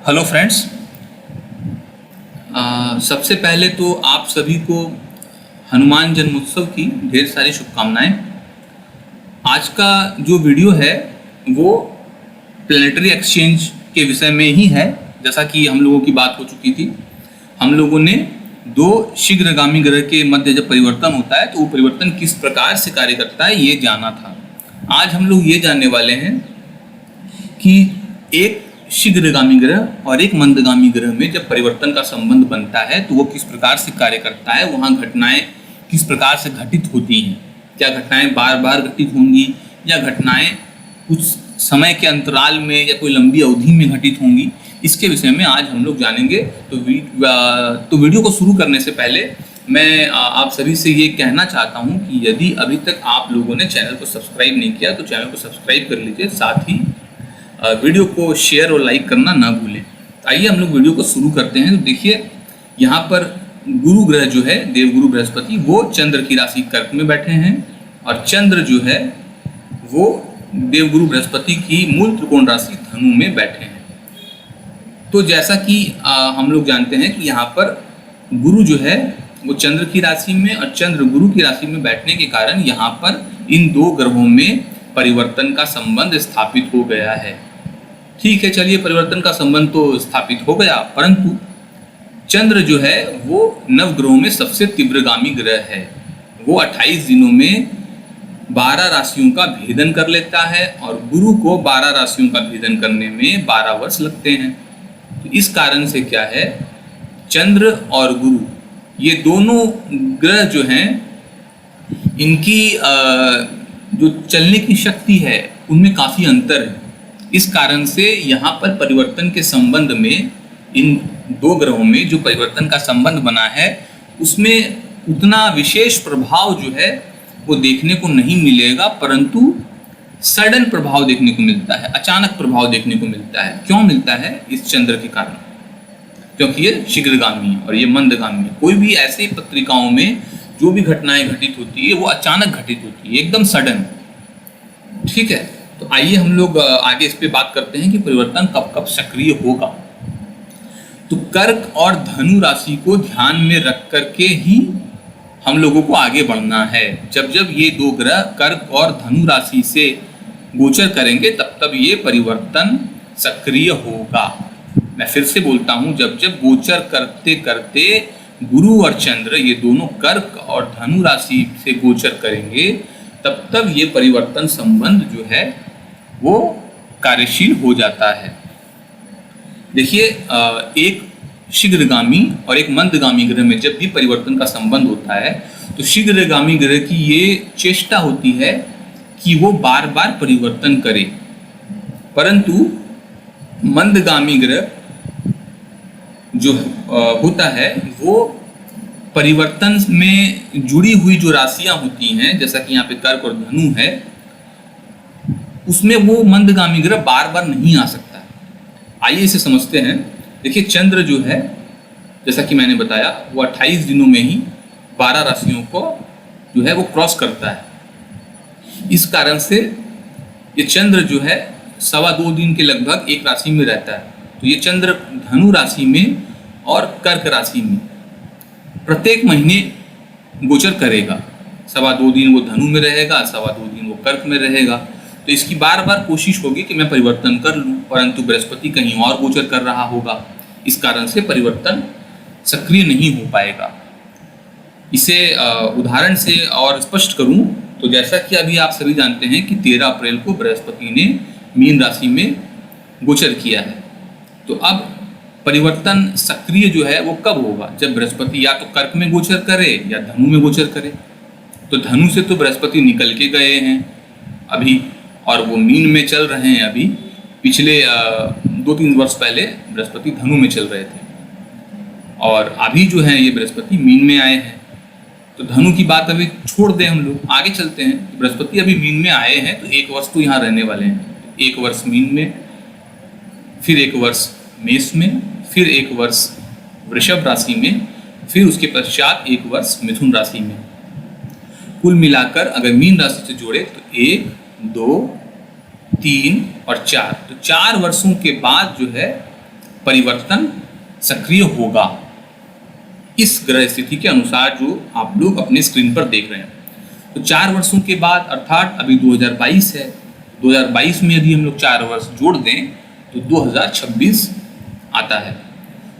Hello friends. सबसे पहले तो आप सभी को हनुमान जन्मोत्सव की ढेर सारी शुभकामनाएं। आज का जो वीडियो है वो प्लैनेटरी एक्सचेंज के विषय में ही है। जैसा कि हम लोगों की बात हो चुकी थी, हम लोगों ने दो शीघ्रगामी ग्रह के मध्य जब परिवर्तन होता है तो वो परिवर्तन किस प्रकार से कार्य करता है ये जाना था। आज हम लोग ये जानने वाले हैं कि एक शीघ्रगामी ग्रह और एक मंदगामी ग्रह में जब परिवर्तन का संबंध बनता है तो वो किस प्रकार से कार्य करता है, वहाँ घटनाएं किस प्रकार से घटित होती हैं, क्या घटनाएं बार बार घटित होंगी या घटनाएं कुछ समय के अंतराल में या कोई लंबी अवधि में घटित होंगी, इसके विषय में आज हम लोग जानेंगे। तो वीडियो को शुरू करने से पहले मैं आप सभी से ये कहना चाहता हूँ कि यदि अभी तक आप लोगों ने चैनल को सब्सक्राइब नहीं किया तो चैनल को सब्सक्राइब कर लीजिए, साथ ही वीडियो को शेयर और लाइक करना ना भूलें। आइए हम लोग वीडियो को शुरू करते हैं। तो देखिए यहाँ पर गुरु ग्रह जो है देवगुरु बृहस्पति वो चंद्र की राशि कर्क में बैठे हैं और चंद्र जो है वो देवगुरु बृहस्पति की मूल त्रिकोण राशि धनु में बैठे हैं। तो जैसा कि हम लोग जानते हैं कि यहाँ पर गुरु जो है वो चंद्र की राशि में और चंद्र गुरु की राशि में बैठने के कारण यहाँ पर इन दो ग्रहों में परिवर्तन का संबंध स्थापित हो गया है। ठीक है, चलिए परिवर्तन का संबंध तो स्थापित हो गया, परंतु चंद्र जो है वो नवग्रहों में सबसे तीव्रगामी ग्रह है। वो 28 दिनों में 12 राशियों का भेदन कर लेता है और गुरु को 12 राशियों का भेदन करने में 12 वर्ष लगते हैं। तो इस कारण से क्या है, चंद्र और गुरु ये दोनों ग्रह जो हैं इनकी जो चलने की शक्ति है उनमें काफ़ी अंतर है। इस कारण से यहाँ पर परिवर्तन के संबंध में इन दो ग्रहों में जो परिवर्तन का संबंध बना है उसमें उतना विशेष प्रभाव जो है वो देखने को नहीं मिलेगा, परंतु सडन प्रभाव देखने को मिलता है, अचानक प्रभाव देखने को मिलता है। क्यों मिलता है? इस चंद्र के कारण, क्योंकि ये शीघ्रगामी है और ये मंदगामी है। कोई भी ऐसी पत्रिकाओं में जो भी घटनाएं घटित होती है वो अचानक घटित होती है, एकदम सडन। ठीक है, तो आइए हम लोग आगे इस पे बात करते हैं कि परिवर्तन कब कब सक्रिय होगा। तो कर्क और धनु राशि को ध्यान में रख करके ही हम लोगों को आगे बढ़ना है। जब जब ये दो ग्रह कर्क और धनु राशि से गोचर करेंगे तब तब ये परिवर्तन सक्रिय होगा। मैं फिर से बोलता हूँ, जब जब गोचर करते करते गुरु और चंद्र ये दोनों कर्क और धनु राशि से गोचर करेंगे तब तब ये परिवर्तन संबंध जो है वो कार्यशील हो जाता है। देखिए एक शीघ्रगामी और एक मंदगामी ग्रह में जब भी परिवर्तन का संबंध होता है तो शीघ्रगामी ग्रह की ये चेष्टा होती है कि वो बार बार परिवर्तन करे, परंतु मंदगामी ग्रह जो होता है वो परिवर्तन में जुड़ी हुई जो राशियां होती हैं, जैसा कि यहाँ पे कर्क और धनु है, उसमें वो मंदगामी ग्रह बार बार नहीं आ सकता है। आइए इसे समझते हैं। देखिए चंद्र जो है जैसा कि मैंने बताया वो 28 दिनों में ही 12 राशियों को जो है वो क्रॉस करता है। इस कारण से ये चंद्र जो है 2.25 दिन के लगभग एक राशि में रहता है। तो ये चंद्र धनु राशि में और कर्क राशि में प्रत्येक महीने गोचर करेगा। 2.25 दिन वो धनु में रहेगा, 2.25 दिन वो कर्क में रहेगा। तो इसकी बार बार कोशिश होगी कि मैं परिवर्तन कर लूं, परंतु बृहस्पति कहीं और गोचर कर रहा होगा, इस कारण से परिवर्तन सक्रिय नहीं हो पाएगा। इसे उदाहरण से और स्पष्ट करूं तो जैसा कि अभी आप सभी जानते हैं कि 13 अप्रैल को बृहस्पति ने मीन राशि में गोचर किया है। तो अब परिवर्तन सक्रिय जो है वो कब होगा? जब बृहस्पति या तो कर्क में गोचर करे या धनु में गोचर करे। तो धनु से तो बृहस्पति निकल के गए हैं अभी और वो मीन में चल रहे हैं। अभी पिछले 2-3 वर्ष पहले बृहस्पति धनु में चल रहे थे और अभी जो है ये बृहस्पति मीन में आए हैं। तो धनु की बात अभी छोड़ दें, हम लोग आगे चलते हैं। बृहस्पति अभी मीन में आए हैं तो 1 वर्ष तो यहाँ रहने वाले हैं। 1 वर्ष मीन में, फिर 1 वर्ष मेष में, फिर 1 वर्ष वृषभ राशि में, फिर उसके पश्चात 1 वर्ष मिथुन राशि में। कुल मिलाकर अगर मीन राशि से जोड़े तो 1, 2, 3 और 4, तो 4 वर्षों के बाद जो है परिवर्तन सक्रिय होगा, इस ग्रह स्थिति के अनुसार जो आप लोग अपने स्क्रीन पर देख रहे हैं। तो 4 वर्षों के बाद, अर्थात अभी 2022 है, 2022 में यदि हम लोग 4 वर्ष जोड़ दें तो 2026 आता है।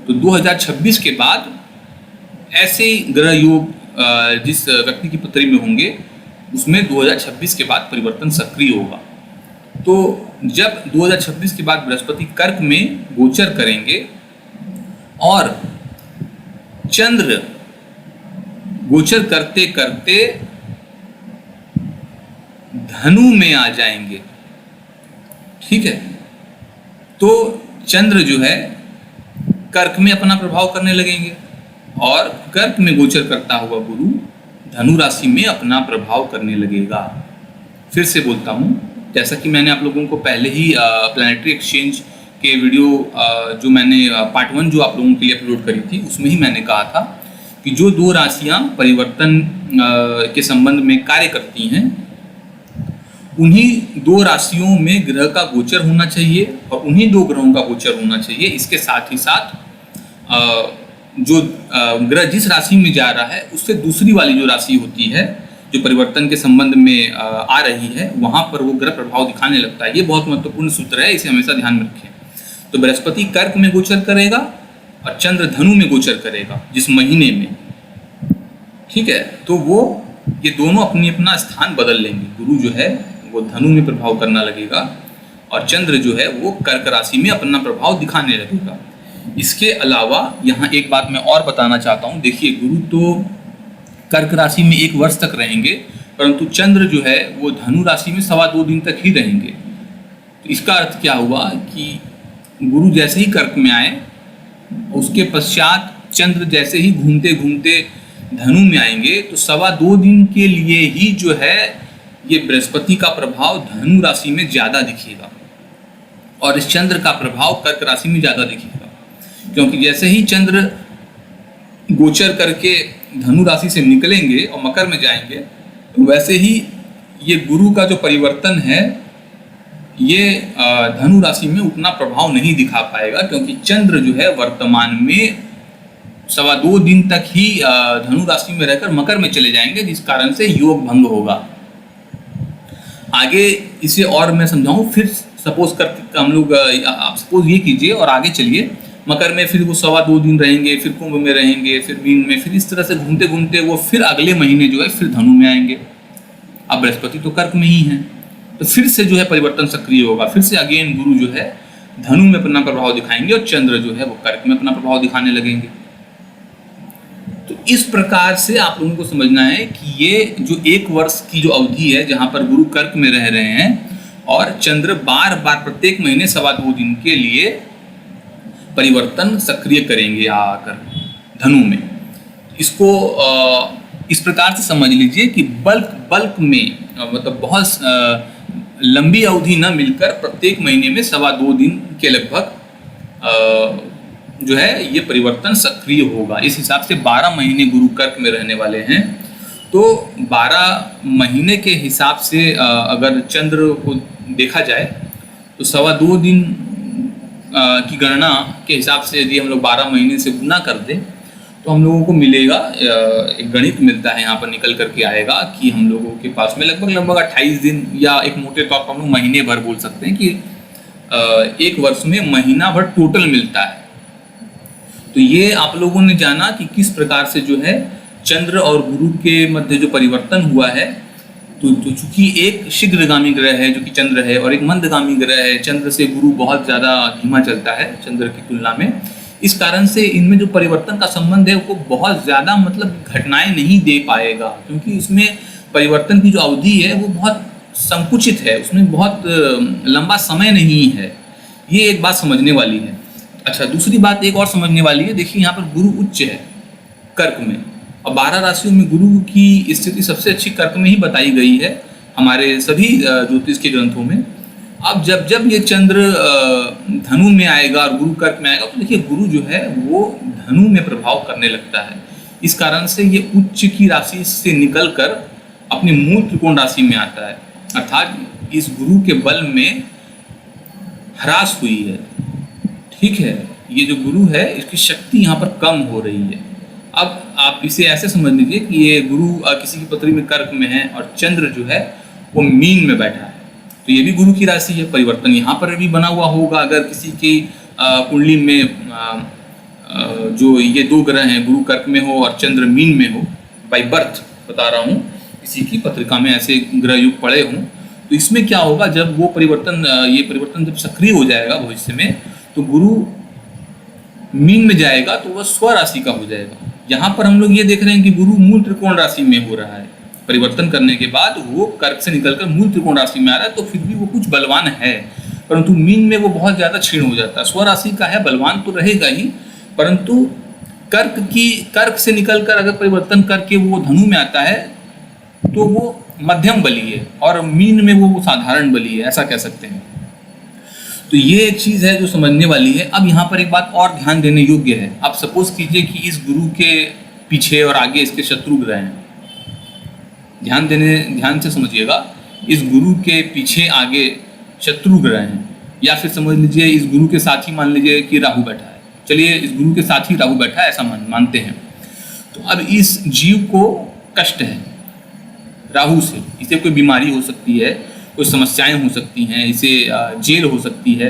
तो 2026 के बाद ऐसे ग्रह योग जिस व्यक्ति की पत्री में होंगे उसमें 2026 के बाद परिवर्तन सक्रिय होगा। तो जब 2026 के बाद बृहस्पति कर्क में गोचर करेंगे और चंद्र गोचर करते करते धनु में आ जाएंगे, ठीक है, तो चंद्र जो है कर्क में अपना प्रभाव करने लगेंगे और कर्क में गोचर करता हुआ गुरु धनु राशि में अपना प्रभाव करने लगेगा। फिर से बोलता हूँ, जैसा कि मैंने आप लोगों को पहले ही प्लैनेटरी एक्सचेंज के वीडियो जो मैंने पार्ट 1 जो आप लोगों के लिए अपलोड करी थी उसमें ही मैंने कहा था कि जो 2 राशियाँ परिवर्तन के संबंध में कार्य करती हैं उन्हीं 2 राशियों में ग्रह का गोचर होना चाहिए और उन्हीं 2 ग्रहों का गोचर होना चाहिए। इसके साथ ही साथ जो ग्रह जिस राशि में जा रहा है उससे दूसरी वाली जो राशि होती है जो परिवर्तन के संबंध में आ रही है वहां पर वो ग्रह प्रभाव दिखाने लगता है। ये बहुत महत्वपूर्ण सूत्र है, इसे हमेशा ध्यान में रखें। तो बृहस्पति कर्क में गोचर करेगा और चंद्र धनु में गोचर करेगा जिस महीने में, ठीक है, तो वो ये दोनों अपनी अपना स्थान बदल लेंगे। गुरु जो है वो धनु में प्रभाव करना लगेगा और चंद्र जो है वो कर्क राशि में अपना प्रभाव दिखाने लगेगा। इसके अलावा यहाँ एक बात मैं और बताना चाहता हूँ। देखिए, गुरु तो कर्क राशि में 1 वर्ष तक रहेंगे, परंतु चंद्र जो है वो धनु राशि में 2.25 दिन तक ही रहेंगे। तो इसका अर्थ क्या हुआ कि गुरु जैसे ही कर्क में आए उसके पश्चात चंद्र जैसे ही घूमते घूमते धनु में आएंगे तो 2.25 दिन के लिए ही जो है ये बृहस्पति का प्रभाव धनु राशि में ज़्यादा दिखेगा और इस चंद्र का प्रभाव कर्क राशि में ज़्यादा दिखेगा, क्योंकि जैसे ही चंद्र गोचर करके धनु राशि से निकलेंगे और मकर में जाएंगे तो वैसे ही ये गुरु का जो परिवर्तन है ये धनु राशि में उतना प्रभाव नहीं दिखा पाएगा, क्योंकि चंद्र जो है वर्तमान में 2.25 दिन तक ही धनु राशि में रहकर मकर में चले जाएंगे, जिस कारण से योग भंग होगा। आगे इसे और मैं समझाऊं, फिर सपोज करके हम लोग आप सपोज ये कीजिए और आगे चलिए, मकर में फिर वो 2.25 दिन रहेंगे, फिर कुंभ में रहेंगे, फिर मीन में, फिर इस तरह से घूमते घूमते वो फिर अगले महीने जो है फिर धनु में आएंगे। अब बृहस्पति तो कर्क में ही है, तो फिर से जो है परिवर्तन सक्रिय होगा, फिर से अगेन गुरु जो है धनु में अपना प्रभाव दिखाएंगे और चंद्र जो है वो कर्क में अपना प्रभाव दिखाने लगेंगे। तो इस प्रकार से आप लोगों को समझना है कि ये जो 1 वर्ष की जो अवधि है जहाँ पर गुरु कर्क में रह रहे हैं और चंद्र बार बार प्रत्येक महीने 2.25 दिन के लिए परिवर्तन सक्रिय करेंगे आकर धनु में। इसको इस प्रकार से समझ लीजिए कि बल्क में मतलब बहुत लंबी अवधि न मिलकर प्रत्येक महीने में 2.25 दिन के लगभग जो है ये परिवर्तन सक्रिय होगा। इस हिसाब से 12 महीने गुरु कर्क में रहने वाले हैं, तो 12 महीने के हिसाब से अगर चंद्र को देखा जाए तो 2.25 दिन की गणना के हिसाब से यदि हम लोग 12 महीने से गुना कर दें तो हम लोगों को मिलेगा, एक गणित मिलता है यहाँ पर निकल करके आएगा कि हम लोगों के पास में लगभग 28 दिन या एक मोटे तौर पर हम लोग महीने भर बोल सकते हैं कि 1 वर्ष में महीना भर टोटल मिलता है। तो ये आप लोगों ने जाना कि किस प्रकार से जो है चंद्र और गुरु के मध्य जो परिवर्तन हुआ है, तो चूंकि एक शीघ्रगामी ग्रह है जो कि चंद्र है और एक मंदगामी ग्रह है, चंद्र से गुरु बहुत ज़्यादा धीमा चलता है चंद्र की तुलना में, इस कारण से इनमें जो परिवर्तन का संबंध है वो बहुत ज़्यादा मतलब घटनाएं नहीं दे पाएगा, क्योंकि इसमें परिवर्तन की जो अवधि है वो बहुत संकुचित है, उसमें बहुत लंबा समय नहीं है। ये एक बात समझने वाली है। अच्छा, दूसरी बात एक और समझने वाली है। देखिए, यहाँ पर गुरु उच्च है कर्क में और 12 राशियों में गुरु की स्थिति सबसे अच्छी कर्क में ही बताई गई है हमारे सभी ज्योतिष के ग्रंथों में। अब जब ये चंद्र धनु में आएगा और गुरु कर्क में आएगा तो देखिए गुरु जो है वो धनु में प्रभाव करने लगता है। इस कारण से ये उच्च की राशि से निकलकर अपनी मूल त्रिकोण राशि में आता है, अर्थात इस गुरु के बल में ह्रास हुई है, ठीक है। ये जो गुरु है इसकी शक्ति यहाँ पर कम हो रही है। अब आप इसे ऐसे समझ लीजिए कि ये गुरु किसी की पत्री में कर्क में है और चंद्र जो है वो मीन में बैठा है, तो ये भी गुरु की राशि है। परिवर्तन यहाँ पर भी बना हुआ होगा अगर किसी की कुंडली में जो ये दो ग्रह हैं, गुरु कर्क में हो और चंद्र मीन में हो, बाई बर्थ बता रहा हूँ, किसी की पत्रिका में ऐसे ग्रह युग पड़े हों, तो इसमें क्या होगा, जब वो परिवर्तन ये परिवर्तन जब सक्रिय हो जाएगा भविष्य में, तो गुरु मीन में जाएगा तो वह स्व राशि का हो जाएगा। यहाँ पर हम लोग ये देख रहे हैं कि गुरु मूल त्रिकोण राशि में हो रहा है, परिवर्तन करने के बाद वो कर्क से निकलकर मूल त्रिकोण राशि में आ रहा है, तो फिर भी वो कुछ बलवान है, परंतु मीन में वो बहुत ज़्यादा क्षीण हो जाता है। स्व राशि का है, बलवान तो रहेगा ही, परंतु कर्क से निकलकर अगर परिवर्तन करके वो धनु में आता है तो वो मध्यम बली है और मीन में वो साधारण बली है, ऐसा कह सकते हैं। तो ये एक चीज़ है जो समझने वाली है। अब यहाँ पर एक बात और ध्यान देने योग्य है। आप सपोज कीजिए कि इस गुरु के पीछे और आगे इसके शत्रु ग्रह हैं, ध्यान से समझिएगा, इस गुरु के पीछे आगे शत्रु ग्रह हैं, या फिर समझ लीजिए इस गुरु के साथ ही मान लीजिए कि राहु बैठा है। चलिए इस गुरु के साथ ही राहु बैठा है ऐसा मानते हैं। तो अब इस जीव को कष्ट है राहु से, इसे कोई बीमारी हो सकती है, कोई समस्याएं हो सकती हैं, इसे जेल हो सकती है,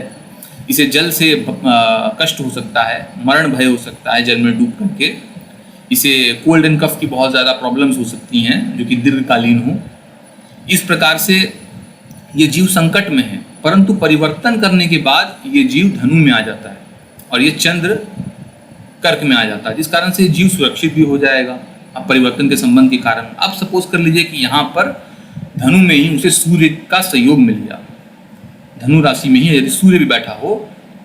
इसे जल से कष्ट हो सकता है, मरण भय हो सकता है जल में डूब करके, इसे कोल्ड एंड कफ की बहुत ज़्यादा प्रॉब्लम्स हो सकती हैं जो कि दीर्घकालीन हो। इस प्रकार से ये जीव संकट में है, परंतु परिवर्तन करने के बाद ये जीव धनु में आ जाता है और ये चंद्र कर्क में आ जाता है, जिस कारण से जीव सुरक्षित भी हो जाएगा अब परिवर्तन के संबंध के कारण। अब सपोज कर लीजिए कि यहाँ पर धनु में ही उसे सूर्य का सहयोग मिल गया, धनु राशि में ही यदि सूर्य भी बैठा हो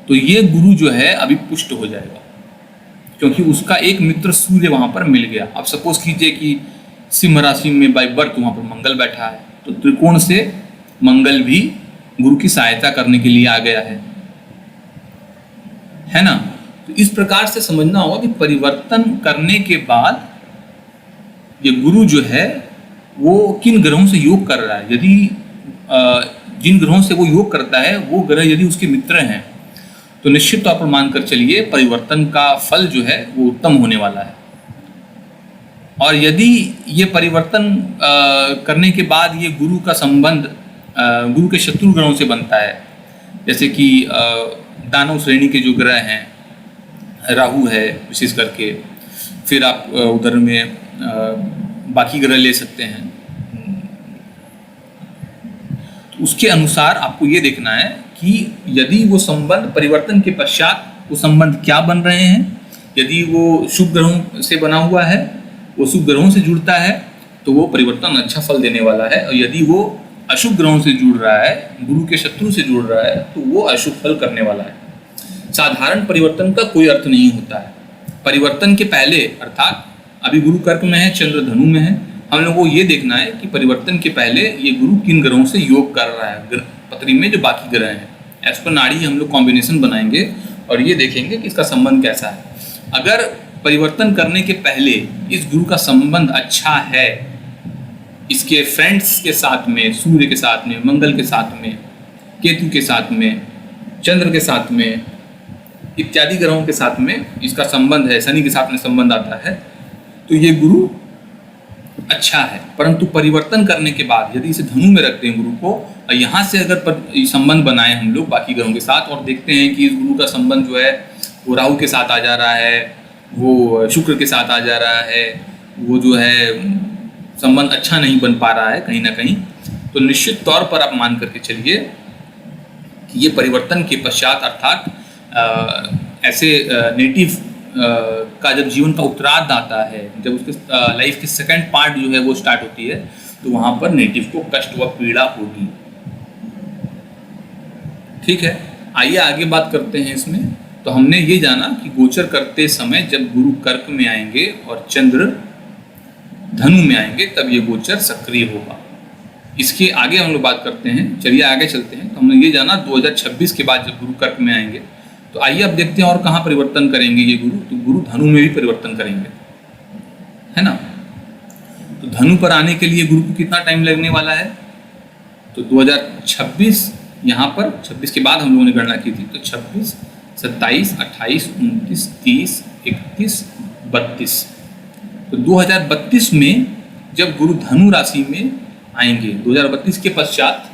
तो ये गुरु जो है अभी पुष्ट हो जाएगा, क्योंकि उसका एक मित्र सूर्य वहाँ पर मिल गया। अब सपोज कीजिए कि सिंह राशि में बाई बर्थ वहाँ पर मंगल बैठा है, तो त्रिकोण से मंगल भी गुरु की सहायता करने के लिए आ गया है ना। तो इस प्रकार से समझना होगा कि परिवर्तन करने के बाद ये गुरु जो है वो किन ग्रहों से योग कर रहा है। यदि जिन ग्रहों से वो योग करता है वो ग्रह यदि उसके मित्र हैं तो निश्चित तौर पर मानकर चलिए परिवर्तन का फल जो है वो उत्तम होने वाला है। और यदि ये परिवर्तन करने के बाद ये गुरु का संबंध गुरु के शत्रु ग्रहों से बनता है, जैसे कि दानव श्रेणी के जो ग्रह हैं, राहु है विशेष करके, फिर आप उधर में बाकी ग्रह ले सकते हैं, तो उसके अनुसार आपको ये देखना है कि यदि वो संबंध परिवर्तन के पश्चात वो संबंध क्या बन रहे हैं। यदि वो शुभ ग्रहों से बना हुआ है, वो शुभ ग्रहों से जुड़ता है तो वो परिवर्तन अच्छा फल देने वाला है, और यदि वो अशुभ ग्रहों से जुड़ रहा है, गुरु के शत्रु से जुड़ रहा है, तो वो अशुभ फल करने वाला है। साधारण परिवर्तन का कोई अर्थ नहीं होता है। परिवर्तन के पहले, अर्थात अभी गुरु कर्क में है, चंद्र धनु में है, हम लोगों को ये देखना है कि परिवर्तन के पहले ये गुरु किन ग्रहों से योग कर रहा है पत्री में जो बाकी ग्रह हैं। एज पर नाड़ी हम लोग कॉम्बिनेशन बनाएंगे और ये देखेंगे कि इसका संबंध कैसा है। अगर परिवर्तन करने के पहले इस गुरु का संबंध अच्छा है, इसके फ्रेंड्स के साथ में, सूर्य के साथ में, मंगल के साथ में, केतु के साथ में, चंद्र के साथ में, इत्यादि ग्रहों के साथ में इसका संबंध है, शनि के साथ में संबंध आता है, तो ये गुरु अच्छा है। परंतु परिवर्तन करने के बाद यदि इसे धनु में रखते हैं गुरु को, और यहाँ से अगर संबंध बनाए हम लोग बाकी ग्रहों के साथ और देखते हैं कि इस गुरु का संबंध जो है वो राहु के साथ आ जा रहा है, वो शुक्र के साथ आ जा रहा है, वो जो है संबंध अच्छा नहीं बन पा रहा है कहीं ना कहीं, तो निश्चित तौर पर आप मान करके चलिए कि ये परिवर्तन के पश्चात, अर्थात ऐसे नेटिव का जब जीवन का उत्तरार्ध आता है, जब उसके लाइफ की सेकंड पार्ट जो है वो स्टार्ट होती है, तो वहाँ पर नेटिव को कष्ट व पीड़ा होगी। ठीक है, आइए आगे बात करते हैं इसमें। तो हमने ये जाना कि गोचर करते समय जब गुरु कर्क में आएंगे और चंद्र धनु में आएंगे तब ये गोचर सक्रिय होगा। इसके आगे हम लोग बात करते हैं, चलिए आगे चलते हैं। तो हमने ये जाना 2026 के बाद जब गुरु कर्क में आएंगे, तो आइए अब देखते हैं और कहाँ परिवर्तन करेंगे ये गुरु। तो गुरु धनु में भी परिवर्तन करेंगे, है ना। तो धनु पर आने के लिए गुरु को कितना टाइम लगने वाला है, तो 2026 यहाँ पर 26 के बाद हम लोगों ने गणना की थी, तो 26, 27, 28, 29, 30, 31, 32। तो 2032 में जब गुरु धनु राशि में आएंगे, 2032 के पश्चात,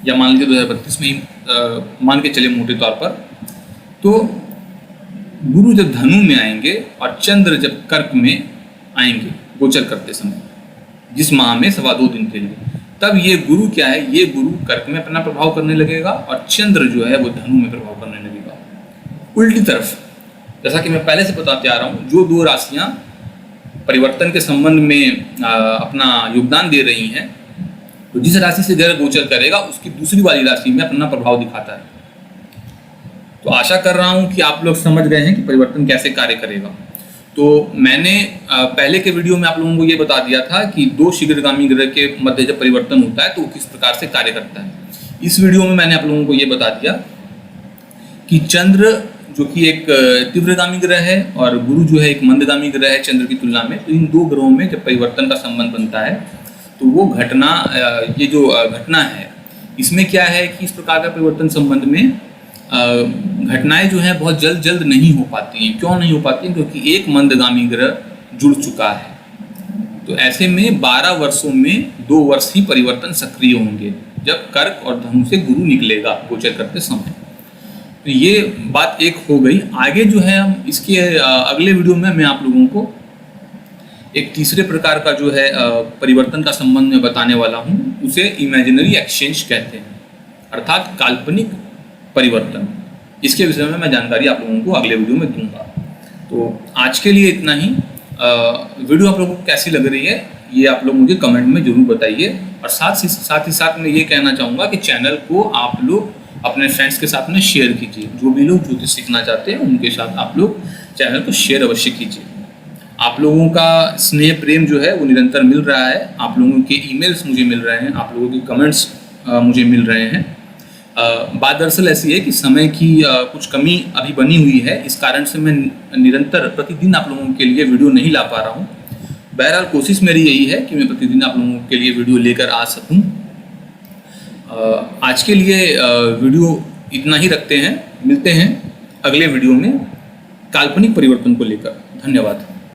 या मान लीजिए 2032 में ही मान के चले मोटे तौर पर, तो गुरु जब धनु में आएंगे और चंद्र जब कर्क में आएंगे गोचर करते समय, जिस माह में 2.25 दिन के लिए, तब ये गुरु क्या है, ये गुरु कर्क में अपना प्रभाव करने लगेगा और चंद्र जो है वो धनु में प्रभाव करने लगेगा। उल्टी तरफ, जैसा कि मैं पहले से बताते आ रहा हूँ, जो 2 राशियाँ परिवर्तन के संबंध में अपना योगदान दे रही हैं, तो जिस राशि से ग्रह गोचर करेगा उसकी दूसरी वाली राशि में अपना प्रभाव दिखाता है। तो आशा कर रहा हूँ कि आप लोग समझ गए हैं कि परिवर्तन कैसे कार्य करेगा। तो मैंने पहले के वीडियो में आप लोगों को ये बता दिया था कि 2 शीघ्रगामी ग्रह के मध्य जब परिवर्तन होता है तो वो किस प्रकार से कार्य करता है। इस वीडियो में मैंने आप लोगों को ये बता दिया कि चंद्र जो कि एक तीव्रगामी ग्रह है और गुरु जो है एक मंदगामी ग्रह है चंद्र की तुलना में, तो इन 2 ग्रहों में जब परिवर्तन का संबंध बनता है तो वो घटना, ये जो घटना है इसमें क्या है कि इस प्रकार का परिवर्तन संबंध में घटनाएं जो हैं बहुत जल्द नहीं हो पाती हैं। क्यों नहीं हो पाती हैं? क्योंकि एक मंदगामी ग्रह जुड़ चुका है। तो ऐसे में 12 वर्षों में 2 वर्ष ही परिवर्तन सक्रिय होंगे जब कर्क और धनु से गुरु निकलेगा गोचर करते समय। तो ये बात एक हो गई। आगे जो है हम इसके अगले वीडियो में मैं आप लोगों को एक तीसरे प्रकार का जो है परिवर्तन का संबंध में बताने वाला हूँ। उसे इमेजिनरी एक्सचेंज कहते हैं, अर्थात काल्पनिक परिवर्तन। इसके विषय में मैं जानकारी आप लोगों को अगले वीडियो में दूंगा। तो आज के लिए इतना ही। वीडियो आप लोगों को कैसी लग रही है ये आप लोग मुझे कमेंट में जरूर बताइए। और साथ ही साथ मैं ये कहना चाहूँगा कि चैनल को आप लोग अपने फ्रेंड्स के साथ में शेयर कीजिए। जो भी लोग ज्योतिष सीखना चाहते हैं उनके साथ आप लोग चैनल को शेयर अवश्य कीजिए। आप लोगों का स्नेह प्रेम जो है वो निरंतर मिल रहा है। आप लोगों के ईमेल्स मुझे मिल रहे हैं, आप लोगों के कमेंट्स मुझे मिल रहे हैं। बात दरअसल ऐसी है कि समय की कुछ कमी अभी बनी हुई है, इस कारण से मैं निरंतर प्रतिदिन आप लोगों के लिए वीडियो नहीं ला पा रहा हूँ। बहरहाल कोशिश मेरी यही है कि मैं प्रतिदिन आप लोगों के लिए वीडियो लेकर आ सकूँ। आज के लिए वीडियो इतना ही रखते हैं। मिलते हैं अगले वीडियो में काल्पनिक परिवर्तन को लेकर। धन्यवाद।